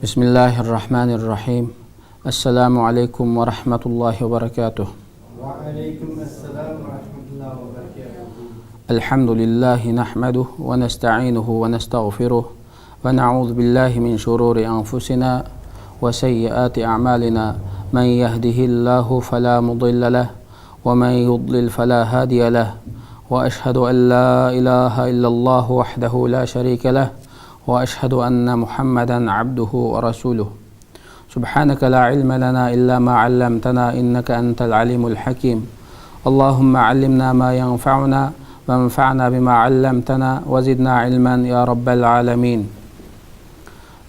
Bismillahirrahmanirrahim. Assalamu alaikum wa rahmatullahi wa barakatuh. Wa alaikum assalam wa rahmatullahi wa barakatuh. Alhamdulillahi nahmaduh wa nasta'inuhu wa nastaghfiruh wa na'udhu billahi min shururi anfusina wa sayyiati a'malina. Man yahdihillahu fala mudilla lah wa man yudlil fala hadiya lah. Wa ashhadu an la ilaha illallah wahdahu la sharika lah. وأشهد أن محمدا عبده ورسوله سبحانك لا علم لنا إلا ما علمتنا إنك أنت العليم الحكيم اللهم علمنا ما ينفعنا وانفعنا بما علمتنا وزدنا علما يا رب العالمين.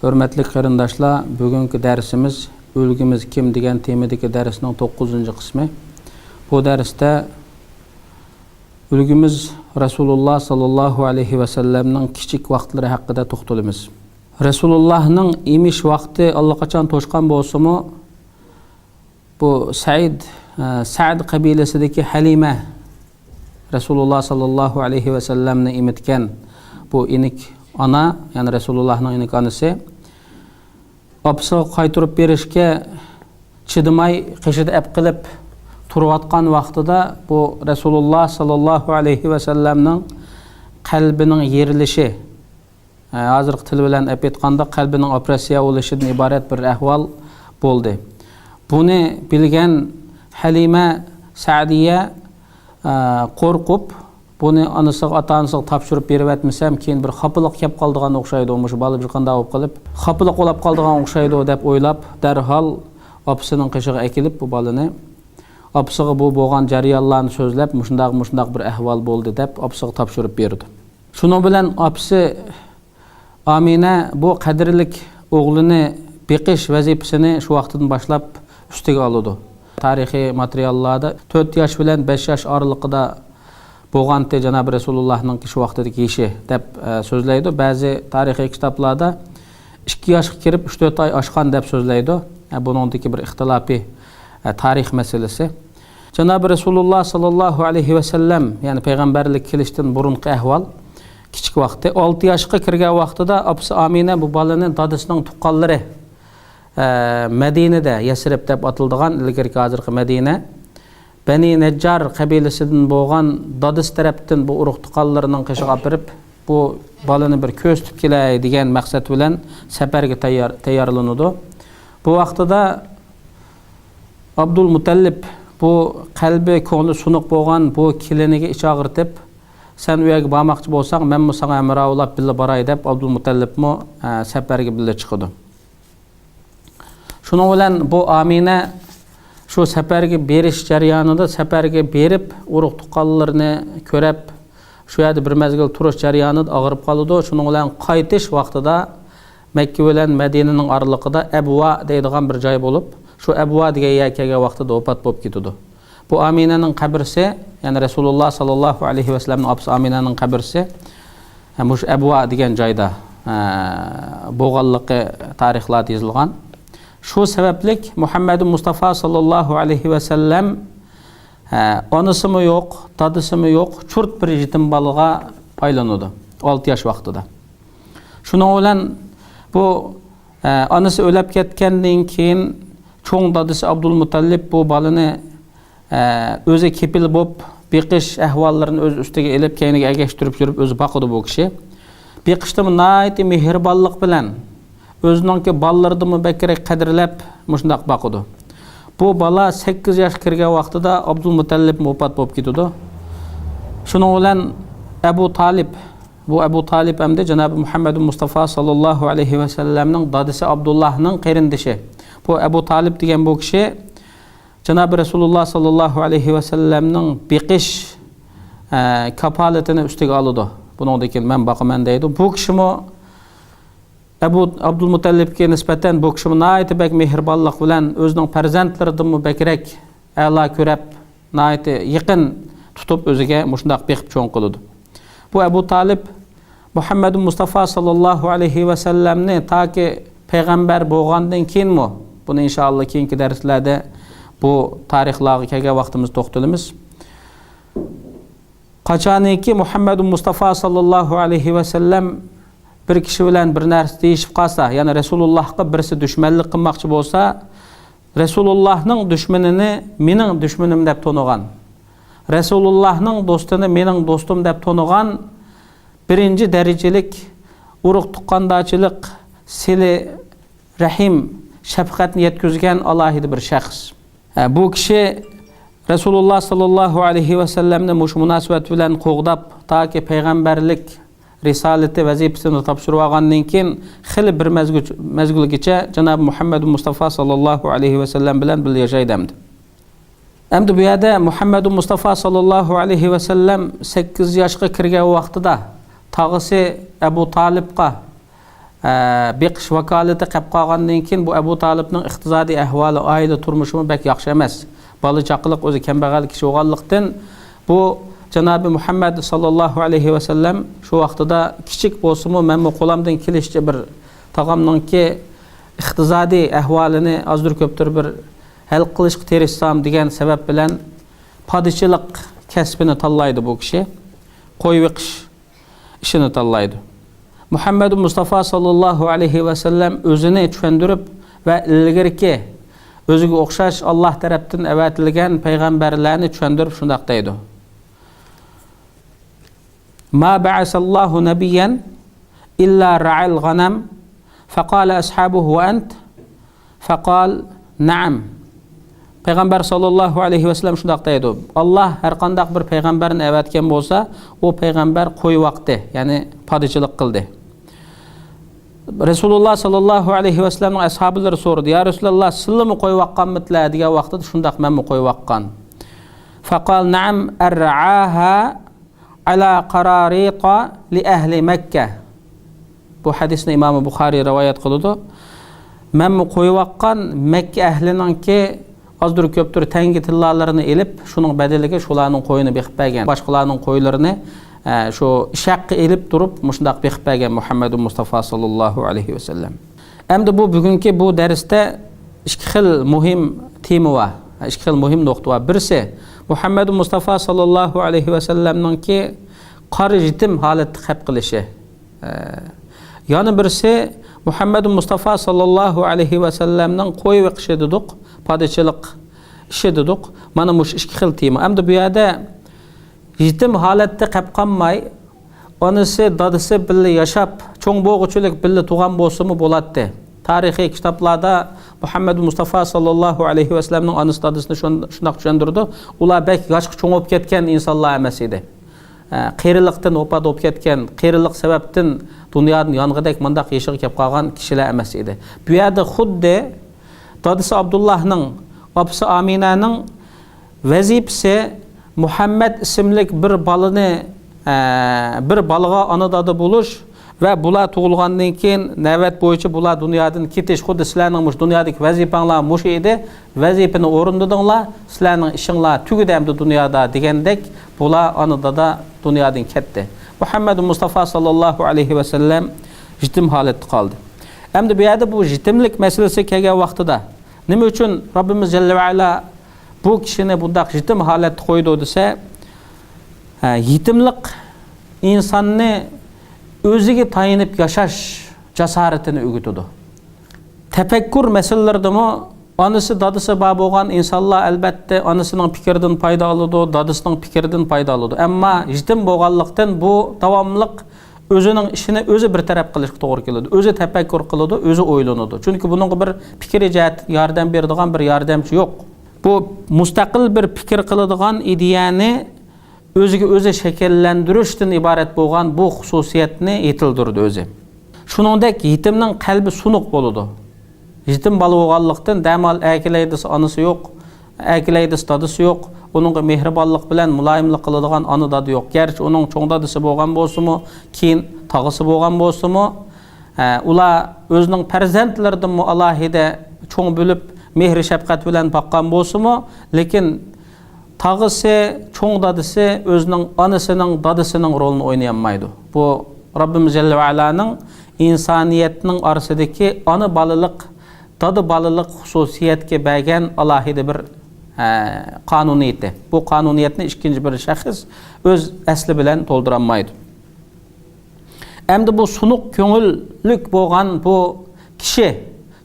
Hürmetli qarindoshlar, bugungi darsimiz O'lgimiz kim degan temadagi darsning 9-qismi. Bu darsda O'lgimiz Rasulullah sallallahu alayhi ve sellem'nin kichik vaqtlari haqida to'xtalamiz. Rasulullahning emish vaqti allaqachon to'shqan bo'lsa-mu, bu Sa'd qabilasidagi Halima Rasulullah sallallahu alayhi ve sellem'ni emitgan bu inik ana, ya'ni Rasulullahning inik onasi opasiga qaytirib berishga chidamay qishida ap qilib turayotgan vaqtida bu Rasulullah sallallahu alayhi ve sellem'nin qalbining yerilishi, hozirgi til bilan aytganda qalbining operatsiya bo'lishidan iborat bir ahvol bo'ldi. Buni bilgan Halima Sa'diya qo'rqib, buni onasiga ota-onasiga topshirib berib atmasam, keyin bir xapilik kelib qoldigan o'xshaydi, o'sha bola bir qanday bo'lib qolib, xapilik bo'lib qoldigan o'xshaydi deb o'ylab, darhol opasining qishig'iga akilib bu bolani opasiga bu bo'lgan jarayonlarni so'zlab, mushundaq bir ahvol bo'ldi deb opasiga topshirib berdi. Shuning bilan opasi Amina bu qadrlik o'g'lini beqish vazifasini shu vaqtdan boshlab ustiga oldi. Tarixiy materiallarda 4 yosh bilan 5 yosh oralig'ida bo'lganda Janob Rasulullohning shu vaqtdagi ishi deb so'zlaydi. Ba'zi tarixiy kitoblarda 2 yoshga kirib 3-4 oy oshgan deb so'zlaydi. Buningdagi bir ixtilofiy tarix masalasi. Janob Rasululloh sallallohu alayhi va sallam, ya'ni payg'ambarlik kelishdan burungi ahvol kichik vaqtda 6 yoshga kirgan vaqtida opasi Amina bu bolaning dadasining tuqqanlari Madinada Yasrib deb atiladigan ilgirki hozirgi Madina Bani Najjar qabilasidan bo'lgan dadasi tarafdan bu urug' tuqqanlarining qishiga olib berib, bu bolani bir ko'ztib kelay degan maqsad bilan safarga tayyorlanadi. Bu vaqtida Abdul Mutallib bu qalbi ko'ngli sunuq bo'lgan bu keliniga ich og'ritib, sen u yerga bormoqchi bo'lsang, men senga amravlab billa boray deb Abdul Mutallibmi safarga billa chiqdi. Shuning bilan bu Amina shu safarga berish jarayonida safarga berib, urug' tuqqanlarini ko'rib, shu yerda bir mezgil turish jarayonida og'rib qoldi. Shuning bilan qaytish vaqtida Makka bilan Madinaning oralig'ida Abwa deydigan bir joy bo'lib, shu Abwa degan yerga vaqtida vafot bo'lib ketdi. Bu Aminaning qabrisi, ya'ni Rasululloh sallallohu alayhi va sallamning opasi Aminaning qabrisi mush Abwa degan joyda bo'lganligi tarixlarda yozilgan. Shu sabablik Muhammad Mustafa sallallohu alayhi va sallam onasimi yo'q, dadasimi yo'q, churt bir yetim bolaga aylanadi 6 yosh vaqtida. Shuning bilan bu onasi o'lib ketgandan keyin cho'ng dadasi Abdul Mutallib bu bolani o'zi kepil bo'lib beqish ahvollarini o'z ustiga elib keyniga agashtirib yurib o'zi boqadi bu kishi. Beqishda nihoyat mehribonlik bilan o'zining bolalarini bakrak qadrlab mushundaq boqadi. Bu bola 8 yosh kirgan vaqtida Abdul Mutallib vafot bo'lib ketdi. Shuning bilan Abu Talib hamda Janob Muhammad Mustafa sallallohu alayhi va sallamning dadasi Abdullahning qarindishi. Bu Abu Talib degan bu kishi Janob Rasululloh sallallohu alayhi va sallamning beqish kafolatini ustiga oldi. Buningdan keyin men boqaman deydi. Bu kishimi Abdul Mutallibga nisbatan bu kishi nihoyat bak mehribonlik bilan o'zining farzandlaridan bakrak a'lo ko'rib, nihoyat yaqin tutib o'ziga mushundaq beqib cho'ng qildi. Bu Abu Talib Muhammad Mustafa sallallohu alayhi va sallamni taki payg'ambar bo'lgandan keyinmi, buni inshaalloh keyingi darslarda bu tarixlarga kelgan vaqtimiz to'xtalamiz. Qachoniki Muhammad Mustafa sallallohu alayhi va sallam bir kishi bilan bir narsa deyishib qolsa, ya'ni Rasulullohga birisi dushmanlik qilmoqchi bo'lsa, Rasulullohning dushmanini mening dushmanim deb to'nigan, Rasulullohning do'stini mening do'stim deb to'nigan birinchi darajalik urug' tuqqandochilik, sili rahim, shafqatni yetkazgan alohida bir shaxs. Bu kishi Rasululloh sallallohu alayhi va sallamni mush munosabat bilan qo'g'dab toki payg'ambarlik risolati vazifasini topshirib olgandan keyin xili bir mezgilgacha janob Muhammad Mustafa sallallohu alayhi va sallam bilan birga yashaydi. Endi bu yerda Muhammad Mustafa sallallohu alayhi va sallam 8 yoshga kirgan vaqtida tog'isi Abu Talibga beqish vakolati qilib qolgandan keyin bu Abu Talibning iqtisodiy ahvoli, oila turmushi bek yaxshi emas. Bola chaqiliq o'zi kambag'al kishi bo'lganlikdan bu janobi Muhammad sallallohu alayhi va sallam shu vaqtida kichik bo'lsa-mu, menmi qo'limdan kelishicha bir tog'amninki iqtisodiy ahvolini ozdir ko'ptir bir hal qilishga tirishsam degan sabab bilan podshilik kasbini tanlaydi bu kishi. Qo'y viqish ishini tanlaydi. Muhammad Mustafa sallallohu alayhi va sallam o'zini tushuntirib va ilgirki o'ziga o'xshash Alloh tarafdan avatilgan payg'ambarlarni tushuntirib shunday deydi. Ma ba'asallahu nabiyyan illa ra'al ghanam faqala ashabuhu wa ant faqal na'am. Payg'ambar sallallohu alayhi va sallam shunday deydi. Alloh har qanday bir payg'ambarni avatgan bo'lsa, u payg'ambar qo'y vaqti, ya'ni podshilik qildi. Rasululloh sallallohu alayhi va sallamning ashablari so'radi: "Ya Rasululloh, sizlarmi qo'y vaqqanmitlar?" degan vaqtida shunday menmi qo'y vaqqan. Faqal na'am ar-ra'aha ala qararita li ahli Makkah. Bu hadisni Imom Buxoriy rivoyat qildi. Menmi qo'y vaqqan Makka ahlininki azdır köptür tengi tillalarını elip şunun bedeliga şularning qo'yini beqib bergan. Boshqalarning qo'ylarini şu ishaqqa elip durup mushundaq beqib bergan Muhammad Mustafa sallallohu alayhi va sallam. Endi bu bugungi bu darsda ikki xil muhim tema var. Ikki xil muhim nuqta var. Birisi Muhammad Mustafa sallallohu alayhi va sallamninki qari yetim holatda qilib qilishi. Yana birisi Muhammad Mustafa sallallohu alayhi va sallamning qo'y viqishi dedik, podshilik ishi dedik. Mana mush ikki xil tema. Endi bu yerda yetim holatda qilib qolmay, onasi, dadasi birga yashab, cho'ng bo'g'ichilik birga tug'an bo'lsa-mu bo'ladi. Tarixiy kitoblarda Muhammad Mustafa sallallohu alayhi va sallamning onasi, dadasini shunday tushuntirdi. Ular bek yoshga cho'ng bo'lib ketgan insonlar emas edi. Qiyrilikdan o'pad bo'lib ketgan, qiyrilik sababdan dunyodan yong'idek mundaq yashiga kelib qolgan kishilar emas edi. Bu yerda xuddi dadasi Abdullohning, opasi Aminaning vazifasi Muhammad ismli bir balani bir balaga ana dada bo'lish va bular tug'ilgandan keyin navbat bo'yicha bular dunyodan ketish. Xuddi sizlarning mush dunyodagi vazifanglar mush edi. Vazifani o'rindadinglar, sizlarning ishinglar tugadi hamda dunyoda degandek bular ana dada dunyodan ketdi. Muhammad Mustafa sallallohu alayhi va sallam yetim holatda qoldi. Endi bu yerda bu yetimlik masalasi kelgan vaqtida nima uchun Rabbimiz jalla va ala bu kishini bundaq yetim holatda qo'ydi desa, yetimlik insonni o'ziga tayinib yashash jasoratini o'rgatadi. Tafakkur masalalardami onasi, dadasi bor bo'lgan insonlar albatta onasining fikridan foyda oladi, dadasining fikridan foyda oladi. Ammo yetim bo'lganlikdan bu davomliq o'zining ishini o'zi bir taraf qilishga to'g'ri keladi. O'zi tafakkur qiladi, o'zi o'ylanadi. Chunki buning bir fikri jihat yordam beradigan bir yordamchi yo'q. Bu mustaqil bir fikr qiladigan ideyani o'ziga o'zi shakllantirishdan iborat bo'lgan bu xususiyatni yetildirdi o'zi. Shuningdek yetimning qalbi sunuq bo'ladi. Yetim bola bo'lganlikdan damal akilaydisi onasi yo'q, akilaydisi dadasi yo'q. Uning mehribonlik bilan muloyimlik qiladigan ona dadi yo'q. Garchi uning cho'ng dadasi bo'lgan bo'lsa-mu, keyin tog'asi bo'lgan bo'lsa-mu, ular o'zining farzandlaridan alohida cho'ng bo'lib mehr shafqat bilan boqqan bo'lsa-mu, lekin tog'asi, cho'ng dadasi o'zining onasining, dadasining rolini o'ynay olmaydi. Bu Rabbimiz jalla va alaning insoniyatning orasidagi ona bolalik, dada bolalik xususiyatga bergan alohida bir qonuniyati. Bu qonuniyatni ikkinchi bir shaxs o'z asli bilan to'ldira olmaydi. Әмді бұл сұнық көңіллік болған бұл кіші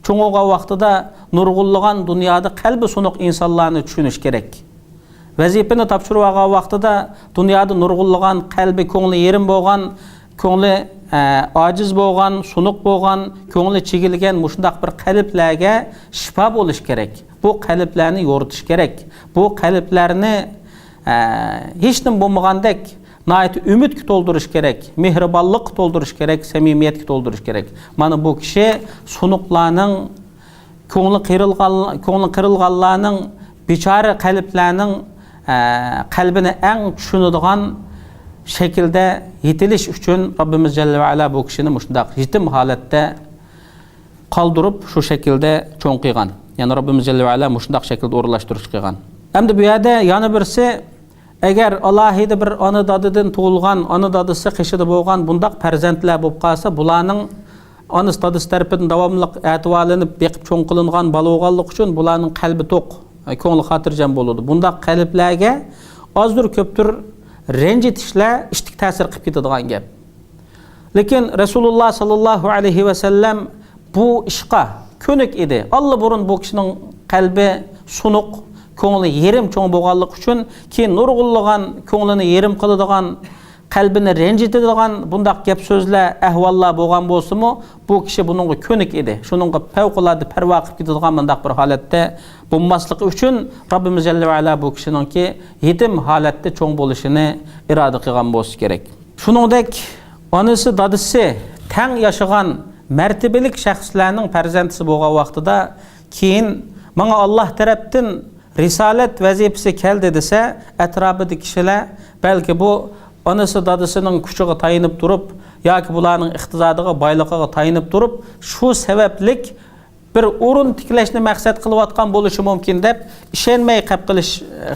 чоңоға вақтыда нұрғылыған дүнияды қалбі сұнық инсанларны түшініш керек. Вазипені тапшыруға вақтыда дүнияды нұрғылыған қалбі көңілі ерім болған, көңілі aciz болған, сұнық болған, көңілі чегілген мұшындақ бір қаліпләге шипа болыш керек. Бұл қаліпләрні yoritish керек. Бұл қаліпләрні ешнің болмағандек наайты үміт толдырыш керек, мехрибанлық толдырыш керек, самимиет толдырыш керек. Мана бұл кіші сұнықларның, көңілі қырылғанларның, бичары қаліпләрнің қалбini әң түшінідіған şekilde yetiliş üçün Rabbimiz Celle ve Ala bu kişini muşundaq yetim halatda kaldırıp şu şekilde çoğun kıygan. Yani Rabbimiz Celle ve Ala muşundaq şekilde uğurlaştırış kıygan. Hem de bu yerde yanı birisi eğer Allah'ıydı bir anı dadıdın tuğulgan, anı dadısı kişide boğan bundaq perzentler bop qalsa bulanın anı dadısı tarafından davamlıq etivalınıp beqip çoğun kılıngan balıqallık üçün bulanın kalbi toq, köngülü hatırcan boludu. Bundaq kaliplerge azdır köptür rencitişle iştik təsir qıp ketadigan gap. Lekin Resulullah sallallahu aleyhi ve sellem bu işqa könük idi. Allah burun bu kişinin kalbi sunuq, köngülü yerim çoğun boğallık üçün ki nurgulluğan, köngülünü yerim kılıdığan, kalbini rencitadigan bundaq gap sözle ahvallar boğan bolsa mu bu kişi bunun könük idi. Şunun fevquladı perva qıp ketadigan bundaq bir halatda bulmaslık üçün Rabbimiz Celle ve Ala bu kişinin ki yetim halatda çoğun bolışını irade qilgan bolsa gerek. Şuningdek anısı dadısı tang yaşagan mertebelik şahslarning farzandisi bo'lgan vaqtida keyin menga Alloh tarafdan risolat vazifasi keldi desa atrofidagi kishilar balki bu anısı dadısının kuchiga tayinib turib yoki bularning iqtisodiga boyligiga tayinib turib shu sabablik bir o'rin tiklashni maqsad qilayotgan bo'lishi mumkin deb ishonmay qolib qilish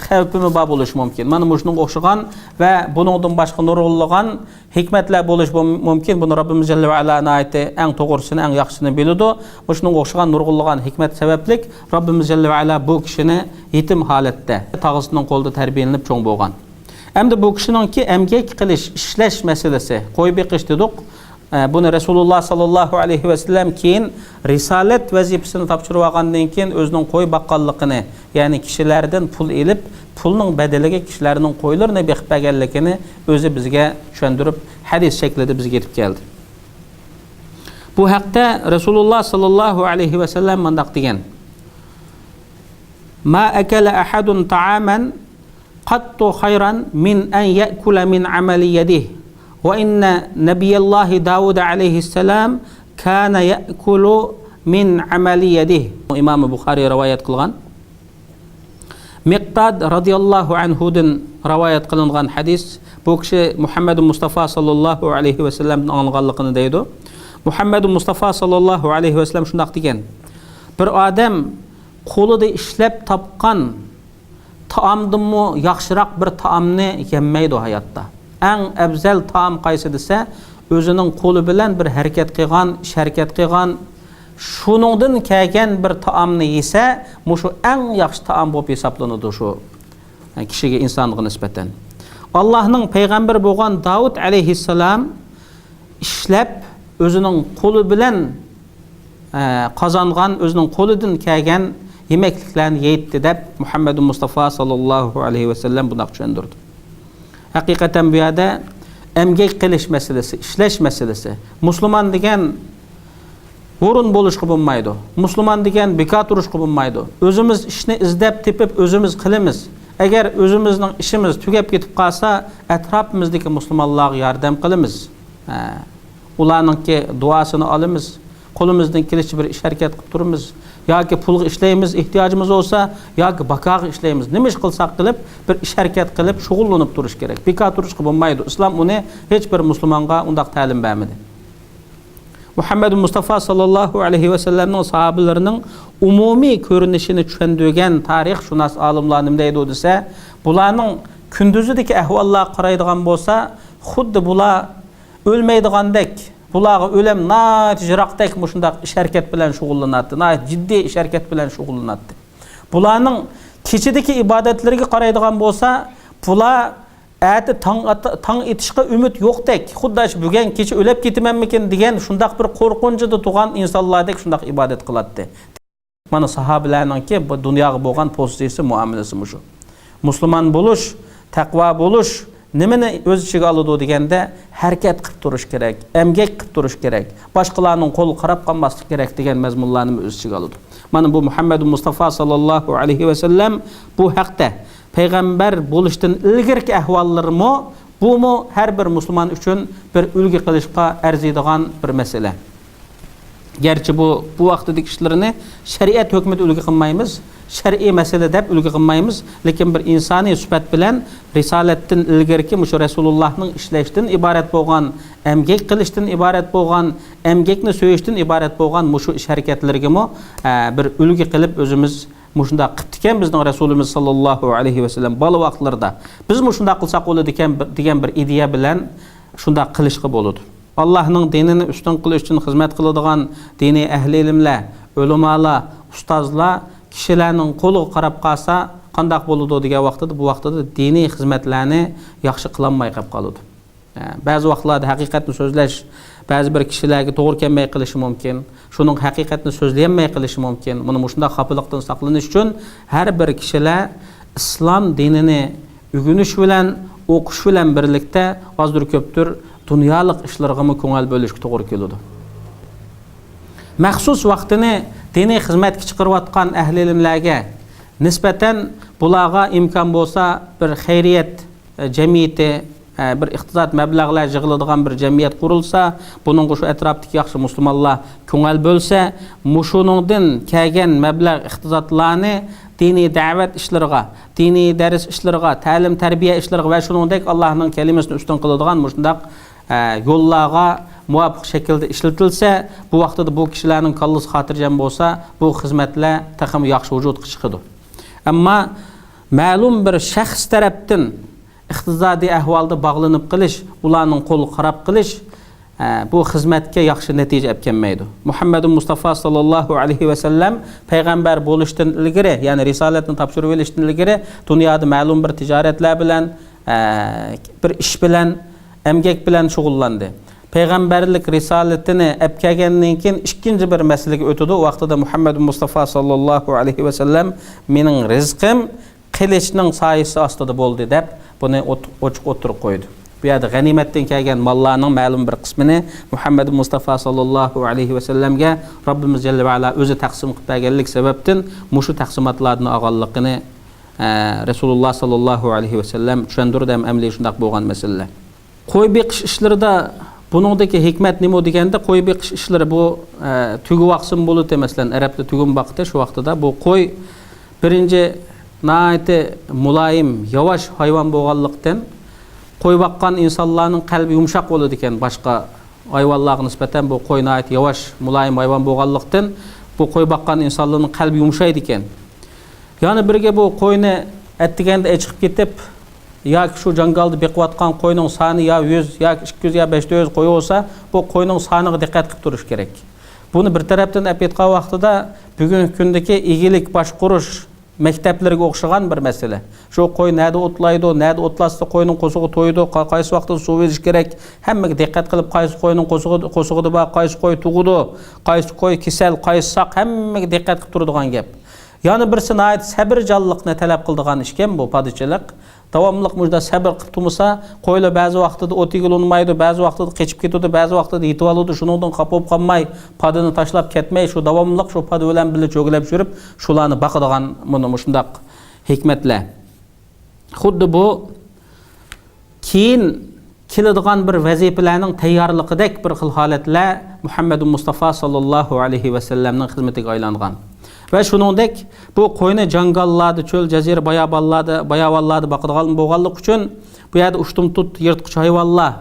xavfimi bor bo'lishi mumkin. Mana shunga o'xshagan va buningdan boshqa nurg'unlagan hikmatlar bo'lishi mumkin. Buni Rabbimiz Jalla va Ala aytdi, eng to'g'risini, eng yaxshisini biladi. Shunga o'xshagan nurg'unlagan hikmat sabablik Rabbimiz Jalla va Ala bu kishini yetim holatda tog'isining qo'lida tarbiyalanib cho'ng bo'lgan. Endi bu kishiningki emgak qilish, ishlash masalasi, qo'y beqish dedik. Bunu Resulullah sallallahu aleyhi ve sellem keyin risalet vazifasini topshirib olgandan keyin o'zining qo'y baqqalligini, ya'ni kishilardan pul elib, pulning badaliga kishilarning qo'ylarini beqib berganligini o'zi bizga tushuntirib, hadis shaklida bizga yetib keldi. Bu haqda Resulullah sallallahu aleyhi ve sellem mundaq degan: "Ma akala ahadun ta'aman qattu khayran min an ya'kula min amali yadihi." وإن نبي الله داود عليه السلام كان يأكل من عمل يده. إمام البخاري رواية قلغان. مقداد رضي الله عنه دن رواية قلغان حديث بوكش محمد مصطفى صلى الله عليه وسلم نغلقنا دايدو. محمد مصطفى صلى الله عليه وسلم شو نقتيجن؟ بر آدم قولده إشلب تبقان taamdımı yaxşıraq bir taamni yemmeydi hayatta. En ebzel taam qaysı dese özünün qolu bilen bir hərəkət qilgan, şərəkət qilgan, şunundan kelgan bir taamni yese muşu en yaxşı taam bo'lib hesaplanıdı şu kişiye insanlığa nisbeten. Allah'ın peygamber bo'lgan Davud aleyhisselam işlep özünün qolu bilen qazangan, özünün qoludan kelgan yemekliklerini yeydi deb Muhammed Mustafa sallallahu aleyhi ve sellem bunu tushundirdi. Hakikaten bu yerda emgak qilish masalasi, ishlash masalasi. Musulmon degan o'rin bo'lishga bo'lmaydi. Musulmon degan bekor turishga bo'lmaydi. O'zimiz ishni izlab tepib o'zimiz qilamiz. Agar o'zimizning ishimiz tugab ketib qolsa, atrofimizdagi musulmonlarga yordam qilamiz. Ularningki duosini olamiz. Qo'limizdan kelishicha bir ish harakat qilib turamiz. Yoki pul ishlaymiz, ehtiyojimiz bo'lsa, yoki baqaq ishlaymiz. Nima ish qilsak qilib, bir ish harakat qilib, shug'ullanib turish kerak. Bekor turishga bo'lmaydi. Islom uni hech bir musulmonga undaq ta'lim bermadi. Muhammed Mustafa sallallahu aleyhi ve sellem'nin sahabelerinin umumiy ko'rinishini tushundirgan tarixshunos olimlar nima deydi desa, bularning kunduzidagi ahvollarga qaraydigan bo'lsa, xuddi bular o'lmaydigandek, bularga o'lim natijraqdek mushundaq ish harakat bilan shug'ullanadi, jiddiy ish harakat bilan shug'ullanadi. Bularning kechidagi ibodatlariga qaraydigan bo'lsa, bular әті таң етішқа үміт yo'qdek, xuddi bugun kecha o'lib ketamanmikin degan shundaq bir qo'rqinchida turgan insonlardek shundaq ibodat qiladi. Mana sahobalarningki bu dunyoga bo'lgan pozitsiyasi, muomalasi shu. Musulmon bo'lish, taqvo bo'lish nimani o'z ichiga oladi deganda harakat qilib turish kerak, emgak qilib turish kerak, boshqalarning qo'l qarab qolmaslik kerak degan mazmunlarni o'z ichiga oladi. Mana bu Muhammad Mustafa sallallohu alayhi va sallam bu haqda payg'ambar bo'lishdan ilgirki ahvollarmi bu har bir musulmon uchun bir ulgu qilishga arziydigan bir masala. Gerçi bu vaqtdagi ishlarni shariat hukmida ulgu qilmaymiz, shar'iy masala deb ulgu qilmaymiz, lekin bir insoniy sifat bilan risolatdan ilgirki mushu Rasulullohning ishlashdan iborat bo'lgan, emgak qilishdan iborat bo'lgan, emgakni so'yishdan iborat bo'lgan mushu ish harakatlarga bir ulgu qilib o'zimiz mushunda qilibdikan bizning Rasulimiz sallallohu alayhi va sallam bola vaqtlarda biz mushunda qilsak bo'ladi degan bir ideya bilan shunda qilishga bo'ladi. Allohning dinini ustun qilish uchun xizmat qiladigan diniy ahli ilmlar, ulamolar, ustozlar kishilarning qo'liga qarab qolsa qanday bo'ladi degan vaqtda bu vaqtda diniy xizmatlarni yaxshi qilolmay qolib qoladi. Ba'zi vaqtlarda haqiqatni so'zlash ba'zi bir kishilarga to'g'ri kelmay qilishi mumkin. Shuning haqiqatni so'zlayolmay qilishi mumkin. Buni mushunda xafalikdan saqlanish uchun har bir kishilar islom dinini o'rganish bilan, o'qish bilan birlikda ozdir ko'pdir dunyolik ishlarga ko'ngil bo'lishga to'g'ri keladi. Maxsus vaqtini diniy xizmatga chiqarayotgan ahli ilmlarga nisbatan bularga imkon bo'lsa bir xayriyat jamiyati, bir iqtisod mablag'lar yig'iladigan bir jamiyat qurilsa, buning shu atrofdagi yaxshi musulmonlar ko'ngil bo'lsa, mushuningdan kelgan mablag' iqtisodlarni diniy da'vat ishlariga, diniy dars ishlariga, ta'lim tarbiya ishlariga va shuningdek Allohning kalimasini ustun qiladigan mushundaq yo'llarga muvofiq shaklda ishlatilsa, bu vaqtda bu kishilarning kallasi xotirjam bo'lsa, bu xizmatlar taxim yaxshi vujudga chiqadi. Ammo ma'lum bir shaxs tarafdan iqtisodiy ahvolda bog'lanib qilish, ularning qo'l qarab qilish bu xizmatga yaxshi natija olib kelmaydi. Muhammad Mustafa sallallohu alayhi va sallam payg'ambar bo'lishdan ilgari, ya'ni risolatni topshirib olishdan ilgari dunyoda ma'lum bir tijoratlar bilan, bir ish bilan, emgak bilan shug'ullandi. Payg'ambarlik risolatini olib kelgandan keyin ikkinchi bir masalaga o'tdi. U vaqtida Muhammad Mustafa sallallohu alayhi va sallam mening rizqim qilichning soyasi ostida bo'ldi deb buni ochiq o'tirib qo'ydi. Bu yerda g'animatdan kelgan mollarning ma'lum bir qismini Muhammad Mustafa sallallohu alayhi va sallamga Robbimiz jalla va ala o'zi taqsim qilib berganlik sababdan mushu taqsimotlarning og'anligini Rasululloh sallallohu alayhi va sallam tushuntirdi ham amli shundaq bo'lgan masalalar. Qo'y beqish ishlarida buningdagi hikmat nima deganda, qo'y beqish ishlari bu tugib vaqsin bo'ladi, masalan arabda tugum vaqti shu vaqtida bu qo'y birinchi naiti muloyim, yavaş hayvon bo'lganlikdan qo'y boqqan insonlarning qalbi yumshoq bo'ladi ekan. Boshqa hayvonlarga nisbatan bu qo'y naiti yavaş, muloyim hayvon bo'lganlikdan bu qo'y boqqan insonlarning qalbi yumshaydi ekan. Ya'ni birga bu qo'yni attiganda chiqib ketib yoki shu jangalda beqiyotgan qo'yning soni yo 100 yoki 200 yo 500 qo'y bo'lsa, bu qo'yning soniga diqqat qilib turish kerak. Buni bir tarafdan olib aytgan vaqtida bugungi kundagi egilik boshqarish maktablarga o'xshagan bir masala. Shu qo'y nada o'tlaydi, nada o'tlasda qo'yning qo'sug'i to'ydi, qaysi vaqtda suv berish kerak, hammaga diqqat qilib qaysi qo'yning qo'sug'ida bor, qaysi qo'y tug'idi, qaysi qo'y kasal, qaysi saq, hammaga diqqat qilib turadigan gap. Ya'ni birsi nayt sabrjonlikni talab qiladigan ish ekan bu padishchilik. Davomliq mujda sabr qilib turmasa, qo'ylar ba'zi vaqtida o'tiga olmaydi, ba'zi vaqtida qechib ketadi, ba'zi vaqtida yetib oladi, shuningdan qapib qolmay, padini tashlab ketmay, shu davomliq shu padi bilan birga cho'gilab yurib, shularni baqadigan buni shundaq hikmatlar. Xuddi bu keyin keladigan bir vazifalarning tayyorligidek bir xil holatlar Muhammad Mustafa sallallohu alayhi va sallamning xizmatiga aylangan. Ve shuningdek bu qo'yni jangallarda, cho'l jazira bayavallarda baqadigan bo'lganlik uchun bu yerda ushtum tut yirtqich hayvonlar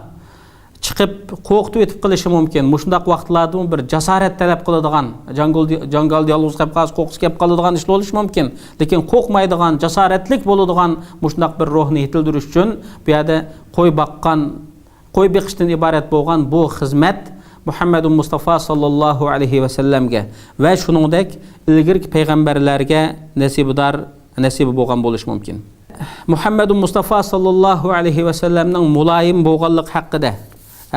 chiqib qo'rqitib etib qilishi mumkin. Mushundaq vaqtlarda bir jasorat talab qiladigan, jangalda yolg'iz qolib qolsa qo'rqis kelib qoladigan ish bo'lishi mumkin. Lekin qo'rqmaydigan, jasoratlik bo'ladigan mushundaq bir ruhni yetildirish uchun bu yerda qo'y boqqan, qo'y beqishdan iborat bo'lgan bu xizmat Muhammad Mustafa sallallohu alayhi va sallamga va shuningdek ilgirki payg'ambarlarga nasibi bo'lgan bo'lishi mumkin. Muhammedun Mustafa sallallahu aleyhi ve sellem'nin mulayim boğanlık hakkıda.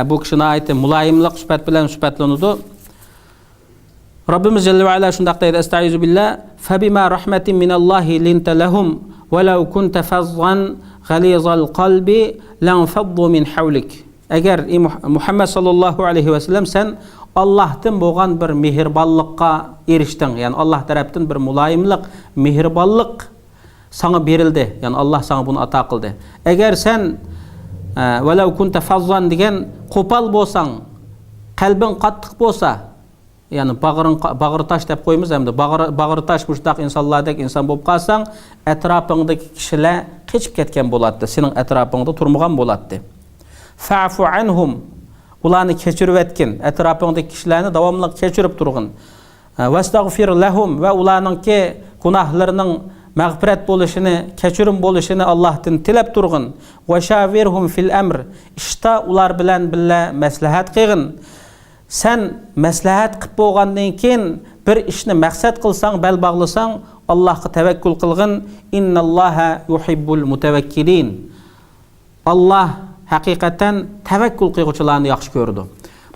Bu kişinin ayeti mulayimlik sübet bilen sübetlenudu. Rabbimiz Celle ve Ala şundaq deydi: "Estaizu billah, febima rahmetin minallahi linte lehum ve lev kunte fazzan galizal kalbi lanfaddu min havlik." Eğer Muhammed sallallahu aleyhi ve sellem sen Allah'tan boğan bir mehribanlıkka eriştin, yani Allah tarafından bir mulayimlik, mehribanlık sana berildi. Yani Allah sana bunu ata kıldı. Eğer sen velev kunte fazzan degen kopal bolsan, kalbin kattık bolsa, yani bağır taş dep koyumuz hem de bağır taş muştaq insanlardek insan bolup kalsan, etrafındaki kişiler keçip ketken boladı. Senin etrafında turmuğan boladı. Fa'fu anhum, ularni keçirip etkin, etrafındaki kişilerini davamlı keçirip durgun. Vestagfir lehum, ve ularninki günahlarının mağfiret boluşunu, keçirim boluşunu Allah'tan tilep durgun. Ve şavirhum fil emr, işte ular bilen bille meslehat kıygın. Sen meslehat qıp bolgandan keyin bir işni maqsad qilsang, bel bağlasan, Allah'a tevekkül qılgın. İnnallaha yuhibbul mutevekkilin. Allah hakikaten tevekkül qıyğıçılarını yaxşı gördü.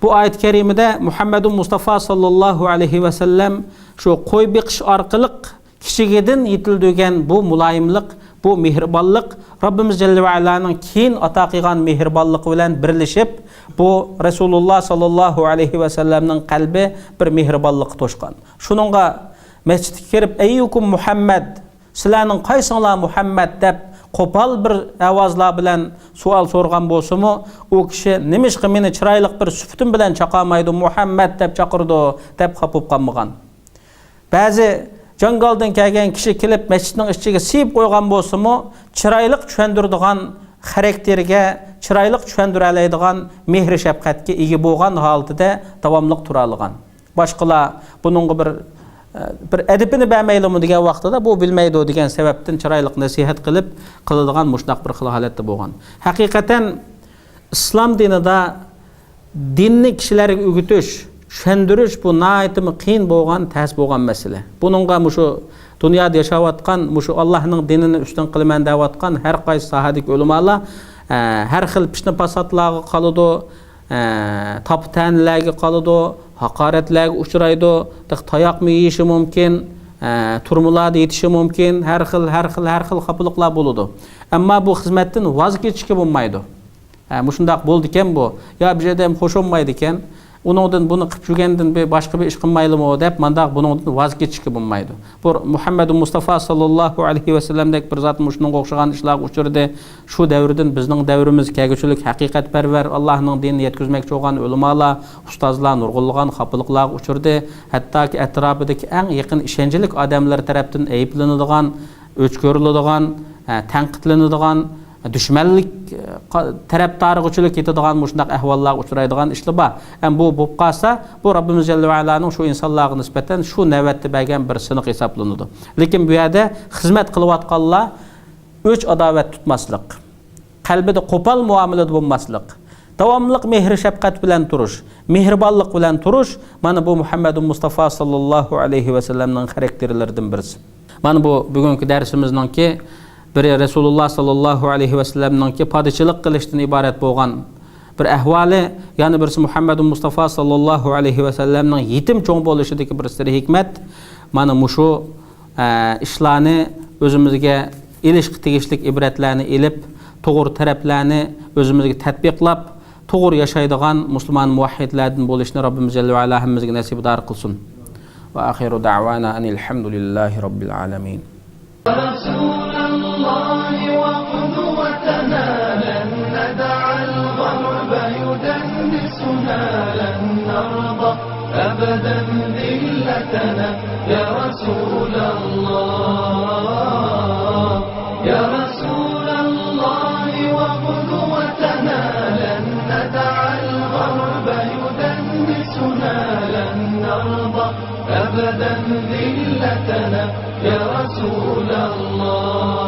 Bu ayet-i kerimede Muhammedun Mustafa sallallahu aleyhi ve sellem şu koy biqiş arqılık kişigedin yitildigen bu mulayimlik, bu mehribanlık Rabbimiz Celle ve Ala'nın keyin ata qıyğan mehribanlığı bilen birleşip bu Resulullah sallallahu aleyhi ve sellem'nin kalbi bir mehribanlık toşkan. Şununla mescid kirip eyyukum Muhammed, sizlarning qaysinglar Muhammed dep kopal bir avazlar bilen sual sorgan bolsumu, o kişi nimişki meni çıraylık bir süptüm bilen çaqamaydı, Muhammed dep çaqırdı dep kapıp qalmıgan. Bazı jangaldan kelgen kişi kelip mescidin içiga siyip koygan bolsumu, çıraylık çöndürdigan karakterge, çıraylık çöndüreleydigan mehri şefkatke igi bolgan halda davamlıq turalıgan. Başqalar bunun bir edipini bəmeylimu degen vaqtida bu bilmeydi o degen sebepten çıraylık nasihat qilib qıladigan muşnaq bir xil halatda bolgan. Hakikaten İslam dinida dinni kişilerge ügütüş, şöndürüş bu naitimi qiyin bolgan, təs bolgan mesele. Bununla muşu dünyada yaşawatkan, muşu Allah'ın dinini üstün qilman dewatkan her qaysi sahadik ulamalar her xil pişni pasatlağı qalıdı, taptanlarga qalıdı, haqaretlarga uçraydı, tayoq mı yeyişi mümkün, turmularda yetişi mümkün, her xil qapılıqlar boludu. Amma bu xizmetten vaz keçişke bolmaydı. Muşundaq boldu eken bu. Ya bir jedem hoş olmaydı eken, onundan bunu qıp jürgenden başqa bir iş qılmaylımı dep mandaq bunundan vaz keçişke bolmaydı. Bu Muhammedun Mustafa sallallahu aleyhi ve sellemdek bir zat muşunun oqşagan işlar uçurdu. Şu devrden bizning devrimiz kegüçülük, haqiqatperver, Allah'ın dinini yetkizmekçi olan ulamalar, ustazlar, nurgulluğan, qapılıqlar uçurdu. Hatta ki etrafındaki en yakın işencilik adamlar tarafından eyiplenadigan, öçkörüladigan, tanqidlanadigan, düşmanlik taraftarıgıçılık etadigan muşundaq ahvallar uçuraydigan işli ba. Bu bolup qalsa, bu Rabbimiz Celle ve Ala'nın şu insanlarga nisbeten şu nevetde belgen bir sınık hesaplanıdı. Lekin bu yerda xizmet qılıvatqanlar üç adavet tutmaslık, kalbide kopal muamelede bulmaslık, davamlıq mehri şefkat bilen turuş, mehribanlık bilen turuş, mana bu Muhammedun Mustafa sallallahu aleyhi ve sellem'nin karakterlerden birisi. Mana bu bugünkü dersimizden ki biri Resulullah sallallahu aleyhi ve sellem'nin ki padişalık kılıştan ibaret bolgan bir ahvali, yani birisi Muhammedun Mustafa sallallahu aleyhi ve sellem'nin yetim çoğun boluşudaki bir siri hikmet, mana muşu işlarni özümüzge ilişki tegişlik ibretlerini ilip, toğur taraflarni özümüzge tatbiqlap, toğur yaşaydigan Müslüman muvahhidlerden boluşunu Rabbimiz Celle ve Ala hemmizge nasibdar kılsın. Ve ahiru da'vana enilhamdülillahi rabbil alamin. أبدا ذلتنا يا رسول الله يا رسول الله وقدوتنا لن ندع الغرب يدنسنا لن نرضى أبدا ذلتنا يا رسول الله